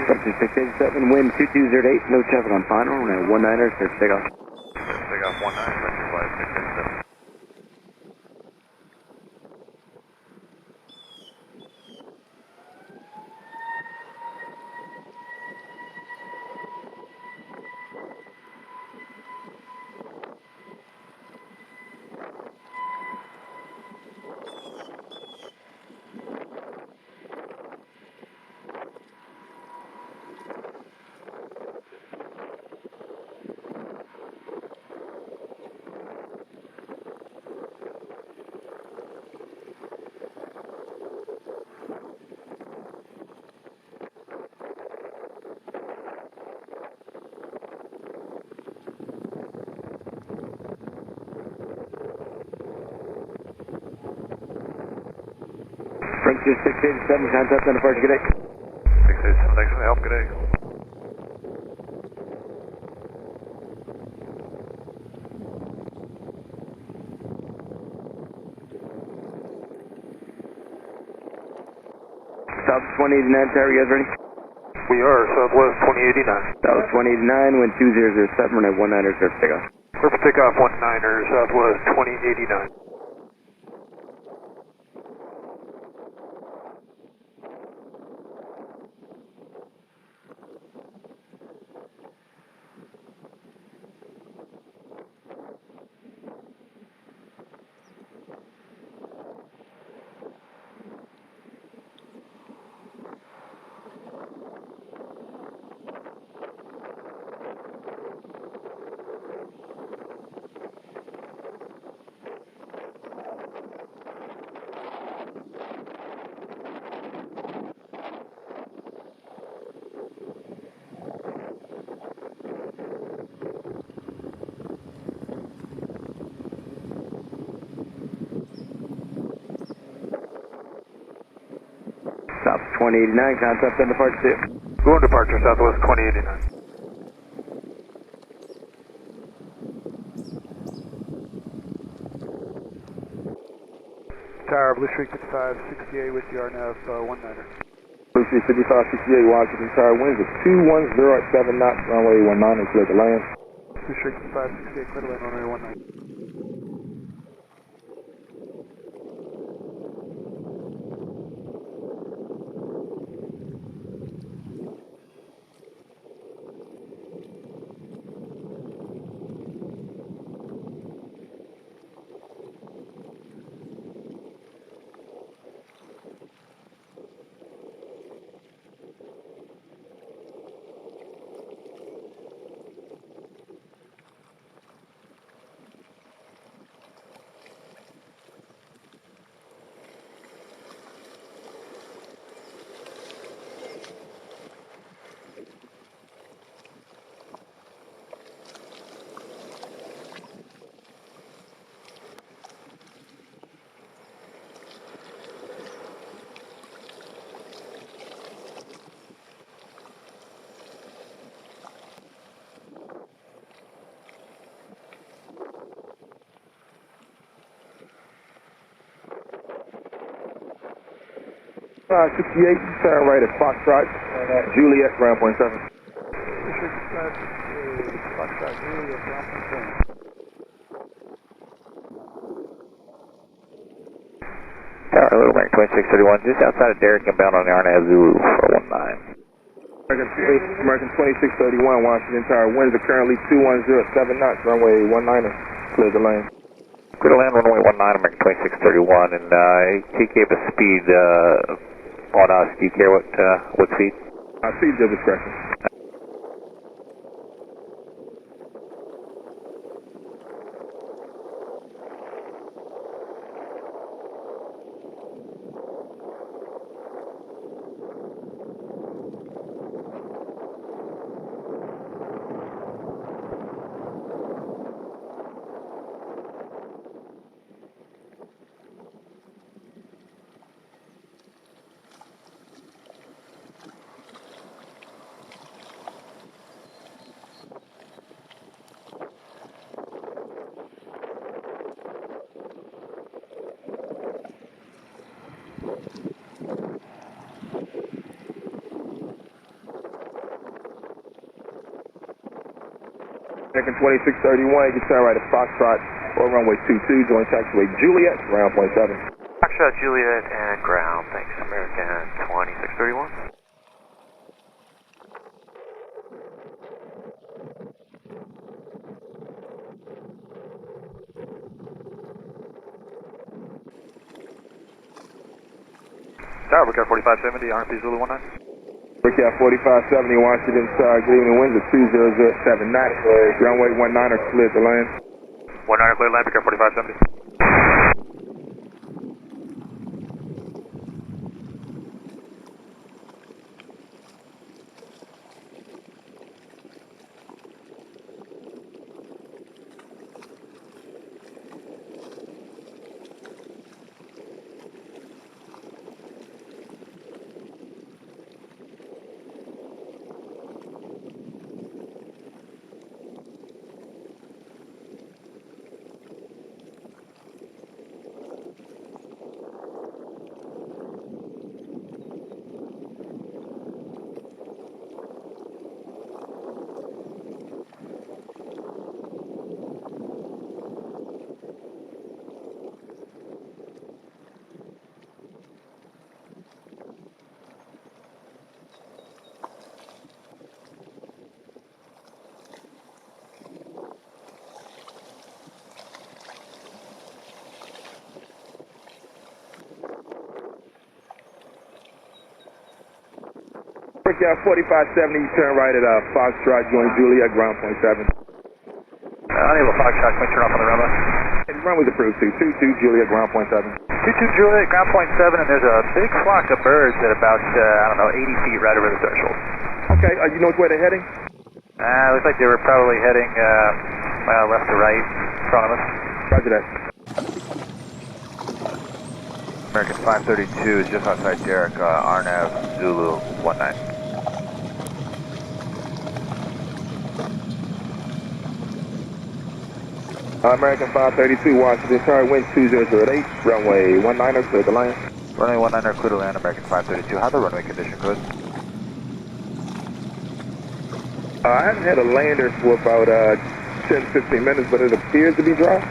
Structure 687, wind 2208, no traffic on final, runway 19er, clear for takeoff. Takeoff 19, vector flight 687. Structure 687, contact on departure, good day. 687, thanks for the help, good day. South 2089, tower, you guys ready? We are, Southwest 2089. South 2089, wind 2007, runway 19er, clear for takeoff. Clear for takeoff 19er, Southwest 2089. South 2089, contact on departure, see you. Going departure, Southwest 2089. Tower, Blue Streak 5568 with your RNAV 19er. Blue Streak 5568, Washington Tower, winds of 210 at 7 knots, runway 19er, clear to land. Blue Streak 5568, clear to land, runway 19er. Uh, 68, turn right at Foxtrot, Juliet, ground point 7. Foxtrot, Juliet, ground point 7. Tower, Little Bank 2631, just outside of Derrick and bound on the RNAV Zulu 419. American 2631, Washington Tower, winds are currently 210 at 7 knots, runway 19er, clear the lane. Clear to land, runway 19, American 2631, and he gave a speed on us. Do you care what speed? Speed to discretion. American 2631, you can turn right at Foxtrot or runway 22, join taxiway Juliet, ground point 7. Foxtrot, Juliet, and ground. Thanks, American 2631. Tower, Brickyard 4570, RMP Zulu 19. Brickyard 4570, Washington, good evening, winds at 20079 knots, runway 19er cleared to land. 19er cleared land, Brickyard 4570. Brickyard 4570, you turn right at Foxtrot, join Juliet, ground point 7. Unable Foxtrot, can we turn off on the runway? And runway's approved to 22 Juliet, ground point 7. 22 Juliet, ground point 7, and there's a big flock of birds at about, 80 feet right over the threshold. Okay, you know which way they're heading? Looks like they were probably heading, left to right in front of us. Roger that. American 532 is just outside Derek, RNAV Zulu 19. American 532, Washington, turn wind 2008, runway 19er, clear to land. Runway 19er, clear to land, American 532. How's the runway condition, code? I haven't had a lander for about 10 to 15 minutes, but it appears to be dry.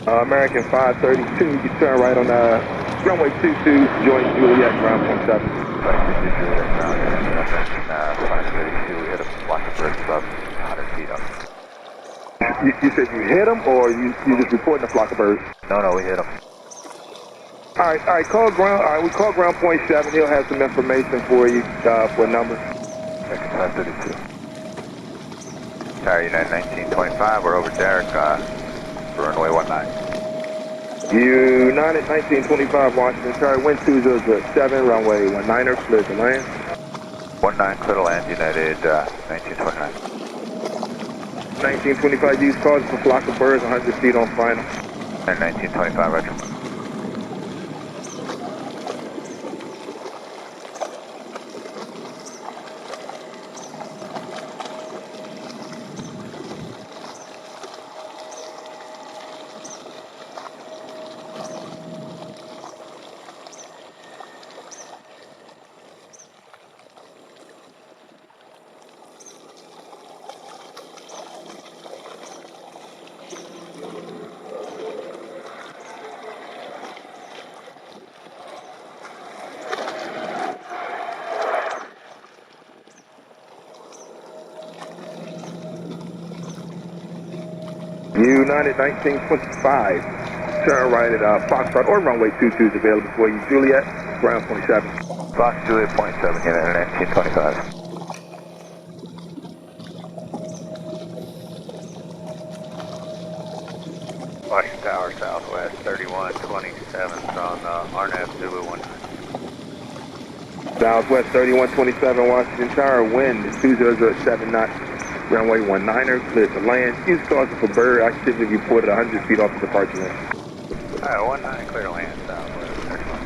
American 532, you can turn right on runway 22, join Juliet, ground point 7. 532, we hit a block of birds above 100 feet up. You said you hit them, or you just reporting a flock of birds? No, we hit them. All right, call ground. All right, we call ground point 7. He'll have some information for you for a number. American 532. Tower United 1925, we're over Derek, runway 19. United 1925, Washington, tower wind 2007, runway 19er, clear to land. 19, clear to land, United 1929. 1925, use cause for flock of birds, 100 feet on final. And 1925, roger. United 1925, turn right at Foxtrot or runway 22 is available for you. Juliet, ground 27. Fox Juliet 27, United 1925. Washington Tower, Southwest 3127 on RNAV Zulu 19. Southwest 3127 Washington Tower, wind is 2007 knots, runway 19er, cleared to land. Use caution for bird activity reported 100 feet off the departure lane. 19, clear to land, Southwest 31.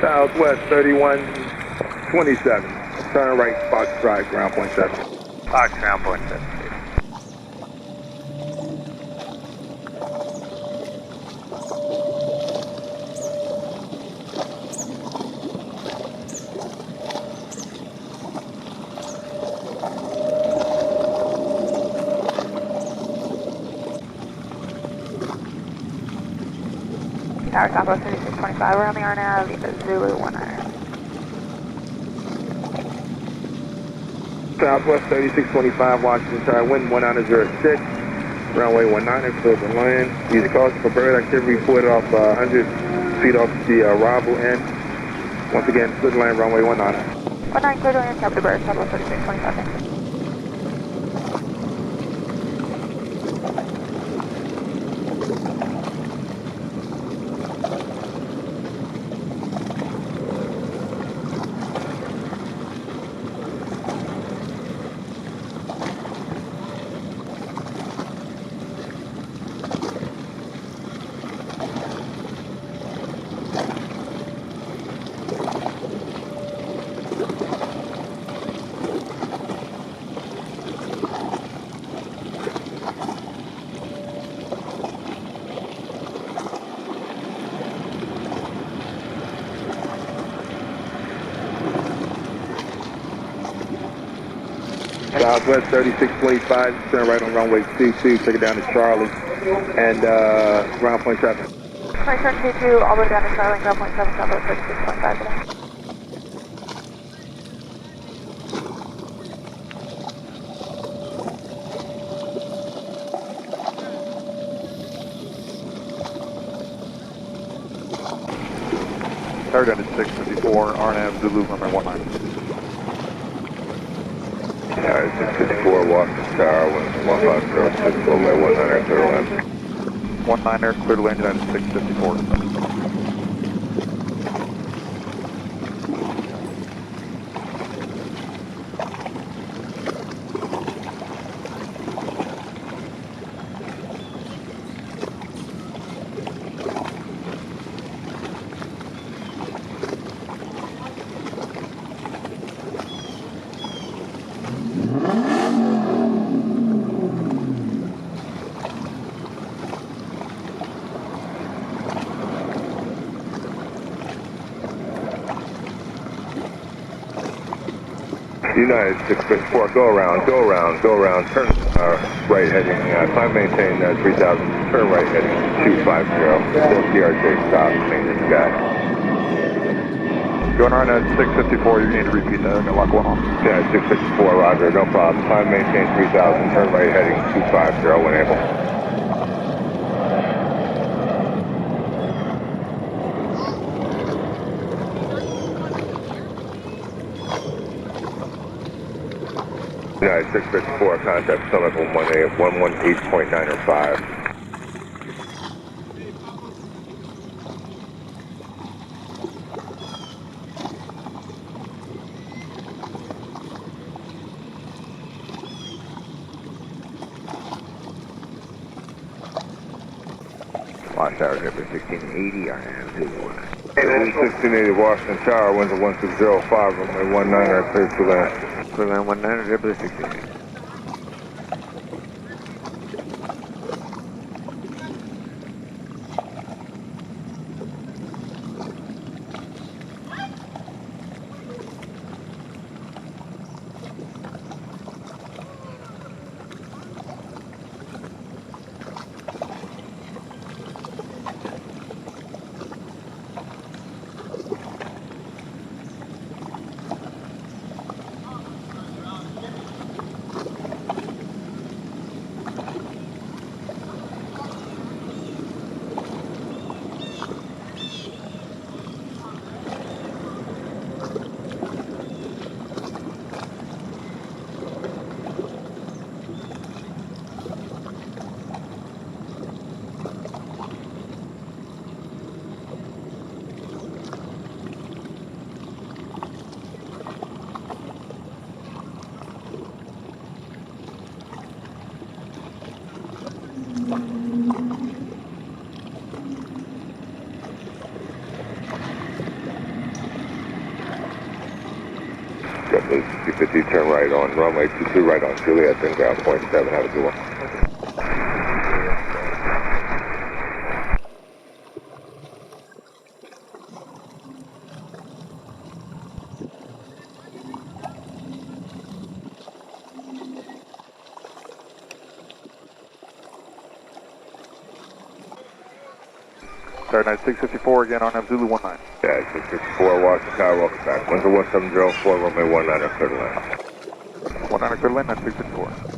Southwest 3127, turn right, Fox Drive, ground point 7. Fox, ground point 7. Tower Southwest 3625, we're on the RNAV Zulu 19. Southwest 3625 Washington Tower, wind 1906, runway 19er, cleared to land. Use caution for bird activity reported off 100 feet off the arrival end. Once again, cleared to land, runway 19. 19 clear to land, Captain Bird, Southwest 3625. Southwest 3625, turn right on runway 22, take it down to Charlie, and ground point 7. Right turn 22, all the way down to Charlie, ground point 7, Southwest 3625 today. Tower down to 654, RNAV Zulu number 19. Tower 654 Washington Tower, wind 1506, runway 19er, clear to land. 19er, clear to land down to 654. United 654, Go-Around, turn right heading, climb maintain 3000, turn right heading 250, TRJ stop, maintenance sky. Going around at 654, you need to repeat that, I'm going to lock one on. Yeah, 654, roger, no problem. Climb maintain 3000, turn right heading 250, when able. United 654, contact Summit 118.905. Watch Tower, Zipper 1680, RNAV Zulu 19. 1680 Washington Tower, winds of 1605, runway 19 are cleared to land. Clear land 19, JetBlue 16. JetBlue 50, turn right on runway 22, right on Juliet, then ground point 7, have a good one. Fahrenheit 654 again, RNAV Zulu 19. Yeah, 654 Washington Tower, welcome back. Winds of 1704, runway 19 are cleared to land. 19 are cleared to land, that's 654.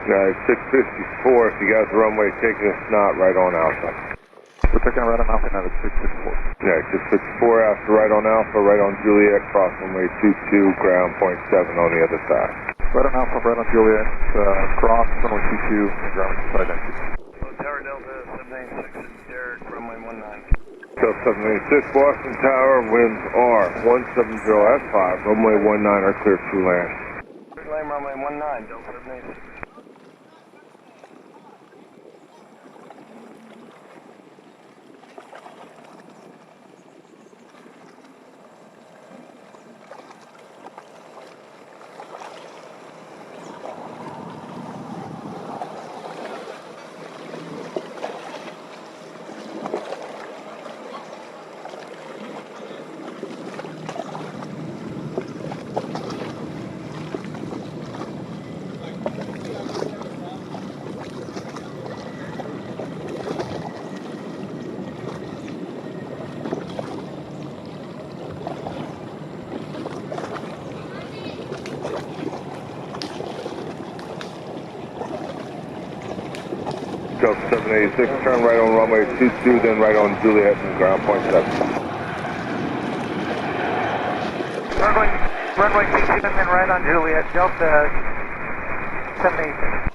Nice, 654, if you guys are runway taking a snot right on Alpha. We're taking a right on Alpha now, that's 654. Yeah, 654 after right on Alpha, right on Juliet, cross runway 22, ground point 7 on the other side. Right on Alpha, right on Juliet, cross, runway 22, and ground side entry. Tower Delta 786, Derek, runway 19. Delta 786, Boston Tower, winds are 170 at 5, runway 19 are cleared to land. Clear lane, runway 19, Delta 786. Delta 786, turn right on runway 22, then right on Juliet and ground point 7. Runway 22, and then right on Juliet, Delta 786.